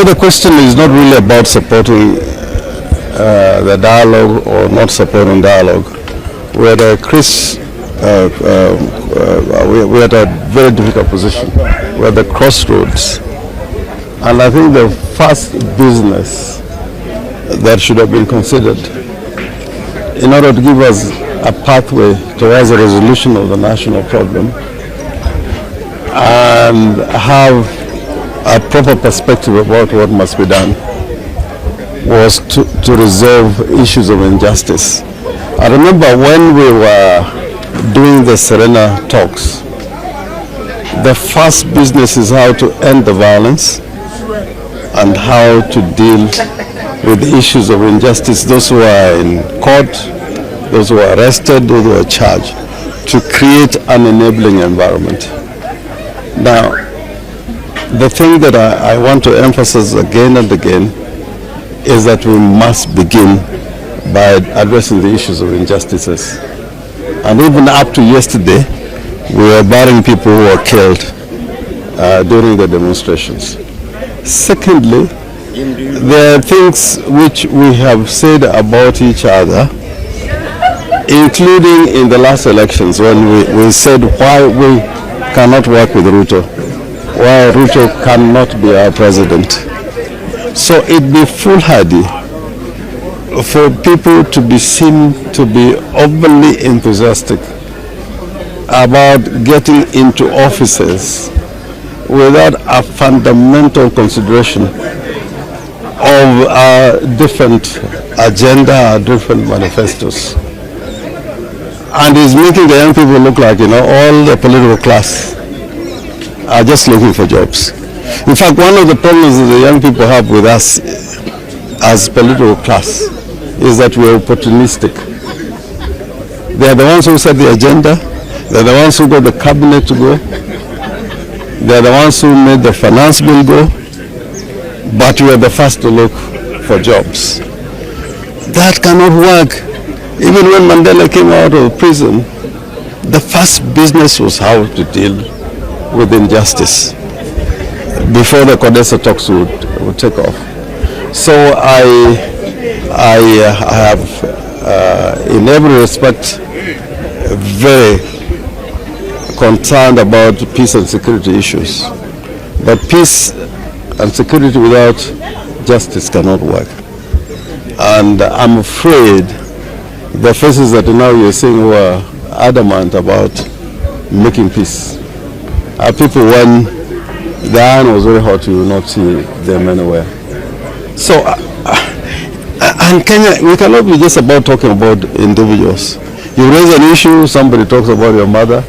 the question is not really about supporting the dialogue or not supporting dialogue. We're at a very difficult position. We're at the crossroads. And I think the first business that should have been considered in order to give us a pathway towards a resolution of the national problem and have a proper perspective about what must be done was to resolve issues of injustice. I remember when we were doing the Serena talks, the first business is how to end the violence and how to deal with the issues of injustice, those who are in court, those who are arrested, those who are charged, to create an enabling environment. Now, the thing that I want to emphasize again and again is that we must begin by addressing the issues of injustices. And even up to yesterday, we were burying people who were killed during the demonstrations. Secondly, there are things which we have said about each other, including in the last elections when we said why we cannot work with Ruto, why Ruto cannot be our president. So it'd be foolhardy for people to be seen to be overly enthusiastic about getting into offices without a fundamental consideration of our different agenda, our different manifestos. And it's making the young people look like, all the political class are just looking for jobs. In fact, one of the problems that the young people have with us as political class is that we're opportunistic. They're the ones who set the agenda. They're the ones who got the cabinet to go. They're the ones who made the finance bill go. But we are the first to look for jobs. That cannot work. Even when Mandela came out of prison, the first business was how to deal with injustice before the Kodesa talks would take off. So I have, in every respect, very concerned about peace and security issues. But peace and security without justice cannot work. And I'm afraid the faces that now you're seeing who are adamant about making peace are people when the iron was very hot, you will not see them anywhere. So, and Kenya, we cannot be just about talking about individuals. You raise an issue, somebody talks about your mother.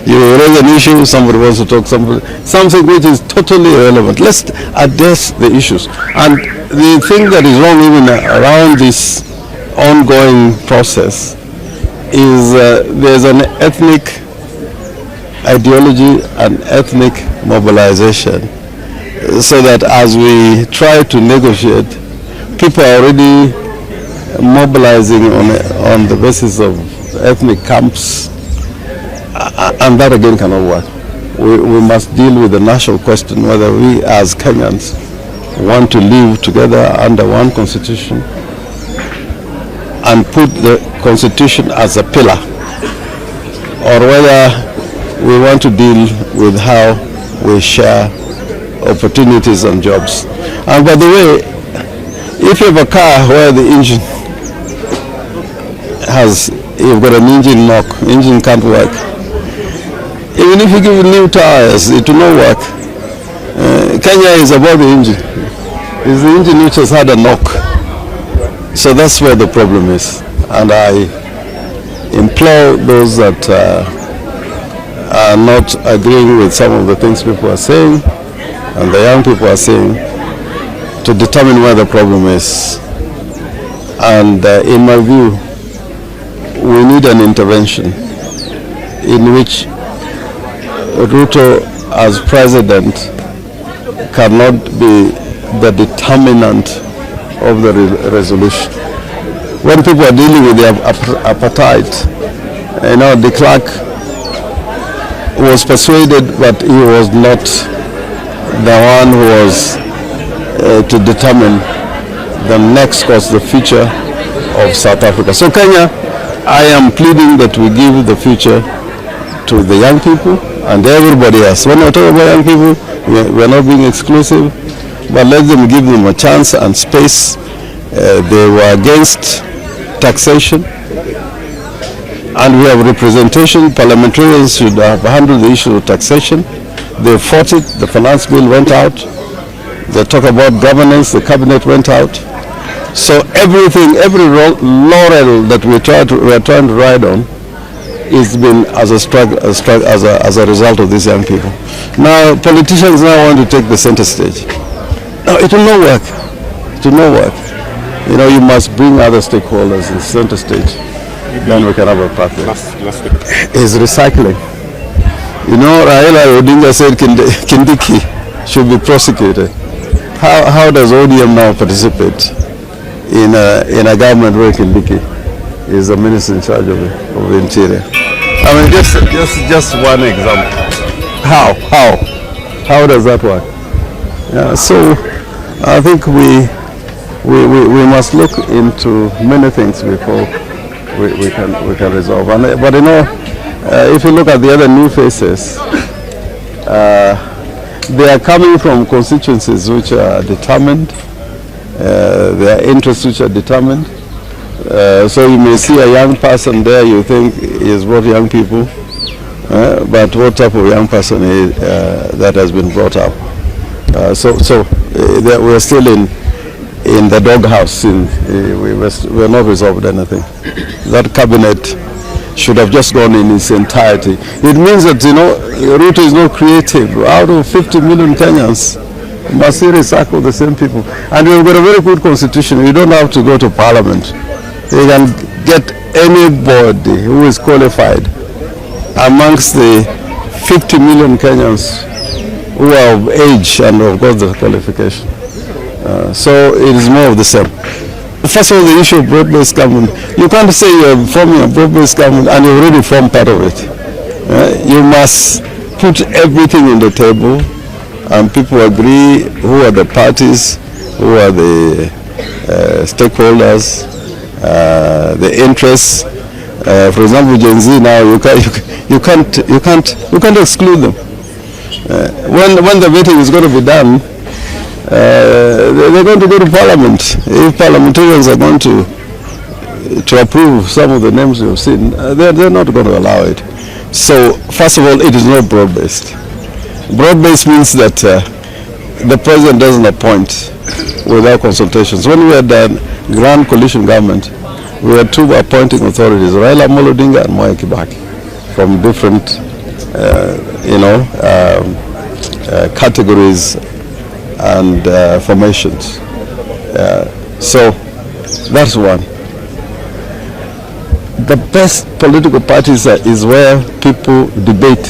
You raise an issue, somebody wants to talk something which is totally irrelevant. Let's address the issues. And the thing that is wrong even around this ongoing process is there's an ethnic ideology and ethnic mobilization, so that as we try to negotiate, people are already mobilizing on the basis of ethnic camps, and that again cannot work. We must deal with the national question, whether we as Kenyans want to live together under one constitution and put the constitution as a pillar, or whether we want to deal with how we share opportunities and jobs. And by the way, if you have a car where the engine you've got an engine knock, engine can't work, even if you give it new tires, it will not work. Kenya is about the engine. It's the engine which has had a knock. So that's where the problem is. And I implore those that are not agreeing with some of the things people are saying and the young people are saying to determine where the problem is. And in my view, we need an intervention in which Ruto as president cannot be the determinant of the resolution. When people are dealing with their appetite, de Klerk was persuaded, but he was not the one who was to determine the next course, the future of South Africa. So Kenya, I am pleading that we give the future to the young people and everybody else. When I talk about young people, we are not being exclusive, but let them give them a chance and space. They were against taxation, and we have representation. Parliamentarians should have handled the issue of taxation. They fought it. The finance bill went out. They talk about governance. The cabinet went out. So everything, every laurel that we are trying to ride on, is been as a result of these young people. Now politicians now want to take the center stage. No, it will not work. It will not work. You know, you must bring other stakeholders in center stage. Then we can have a pathway. Is recycling. You know, Raila Odinga said Kindiki should be prosecuted. How does ODM now participate in a government where Kindiki is the minister in charge of the interior? I mean, just one example. How does that work? Yeah, so I think we must look into many things before we can resolve. But you know, if you look at the other new faces, they are coming from constituencies which are determined, their interests which are determined. So you may see a young person there, you think is brought young people, but what type of young person is, that has been brought up? So we're still in the doghouse. We're not resolved anything. That cabinet should have just gone in its entirety. It means that, you know, Ruto is not creative. Out of 50 million Kenyans, must he recycle the same people? And we've got a very good constitution. You don't have to go to parliament. You can get anybody who is qualified amongst the 50 million Kenyans who are of age and have got the qualification. So it is more of the same. First of all, the issue of broad-based government. You can't say you're forming a broad-based government and you already formed part of it. You must put everything on the table and people agree who are the parties, who are the stakeholders, the interests. For example, Gen Z now, you can't exclude them. When the voting is going to be done, they're going to go to parliament. If parliamentarians are going to approve some of the names you've seen, they're not going to allow it. So first of all, it is not broad-based. Broad-based means that the president doesn't appoint without consultations. When we had the Grand Coalition government, we had two appointing authorities, Raila Odinga and Mwai Kibaki, from different categories and formations. So that's one. The best political parties is where people debate,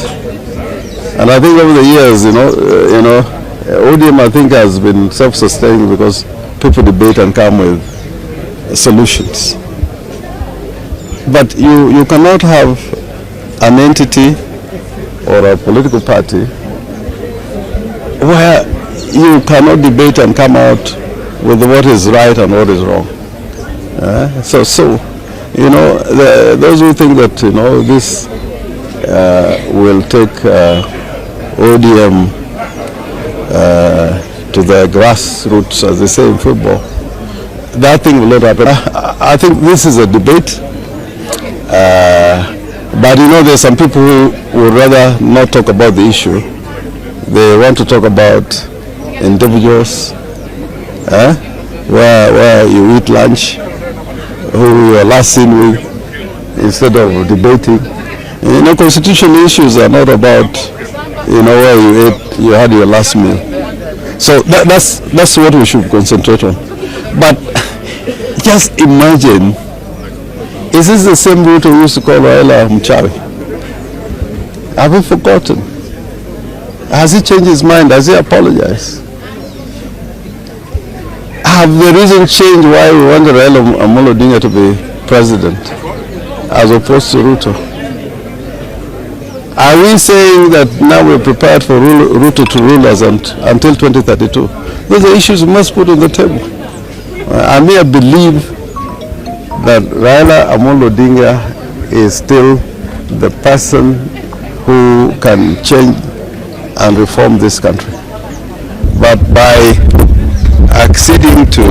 and I think over the years, ODM I think has been self-sustaining because people debate and come with solutions. But you cannot have an entity or a political party where you cannot debate and come out with what is right and what is wrong. Those who think that this will take ODM to the grassroots, as they say in football, that thing will not happen. I think this is a debate, but there's some people who would rather not talk about the issue. They want to talk about individuals, where you eat lunch, who you are last seen with, instead of debating. Constitutional issues are not about, where you had your last meal. So that's what we should concentrate on. But just imagine, is this the same route we used to call Raila Mchawi? Have we forgotten? Has he changed his mind? Has he apologized? Have the reason changed why we wanted Raila Odinga to be president as opposed to Ruto? Are we saying that now we're prepared for Ruto to rule us until 2032? Those are issues we must put on the table. I believe that Raila Odinga is still the person who can change and reform this country. But by acceding to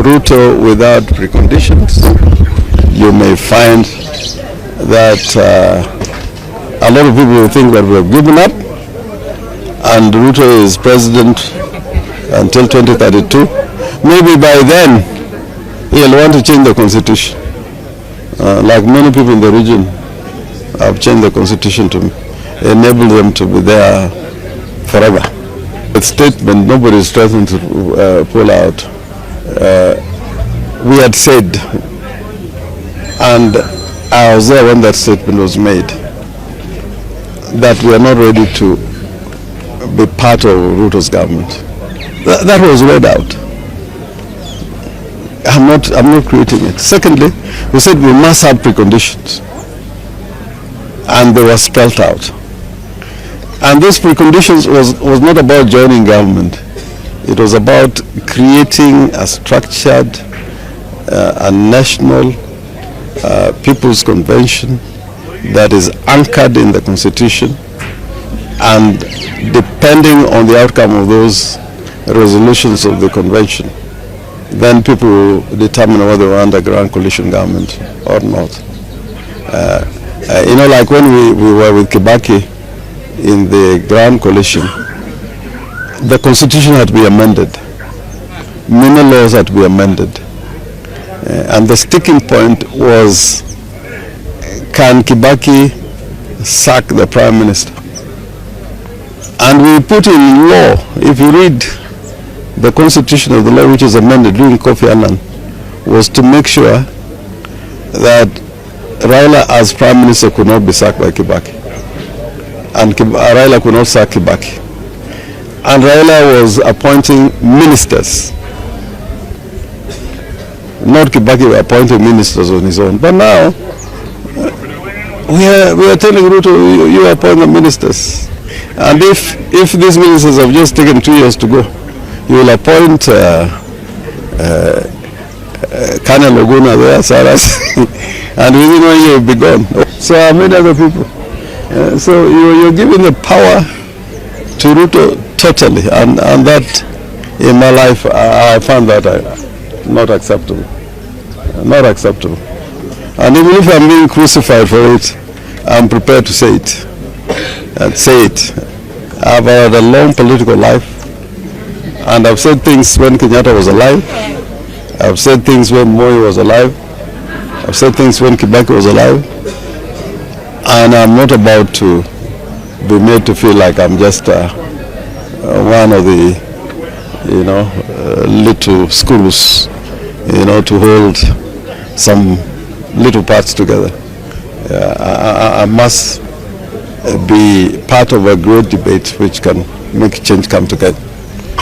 Ruto without preconditions, you may find that a lot of people will think that we have given up and Ruto is president until 2032. Maybe by then he'll want to change the constitution. Like many people in the region have changed the constitution to enable them to be there forever. The statement, nobody is threatening to pull out. We had said, and I was there when that statement was made, that we are not ready to be part of Ruto's government. That was read out. I'm not creating it. Secondly, we said we must have preconditions, and they were spelled out. And those preconditions was not about joining government. It was about creating a structured, a national people's convention that is anchored in the Constitution, and depending on the outcome of those resolutions of the convention, then people will determine whether we're underground coalition government or not. Like when we were with Kibaki in the Grand Coalition, the Constitution had to be amended. Many laws had to be amended. And the sticking point was, can Kibaki sack the Prime Minister? And we put in law, if you read the constitution of the law which is amended during Kofi Annan, was to make sure that Raila as Prime Minister could not be sacked by Kibaki. And Raila could not sack Kibaki. And Raila was appointing ministers. Not Kibaki appointing ministers on his own. But now, we are telling Ruto, you appoint the ministers. And if these ministers have just taken 2 years to go, you will appoint Colonel Oguna there, Saras, and within 1 year you'll be gone. So I many other people. So you're giving the power to Ruto totally, and that in my life I found that not acceptable. Not acceptable. And even if I'm being crucified for it, I'm prepared to say it. And say it. I've had a long political life, and I've said things when Kenyatta was alive. I've said things when Moi was alive. I've said things when Kibaki was alive. And I'm not about to be made to feel like I'm just one of the, little schools, to hold some little parts together. I must be part of a great debate which can make change come together.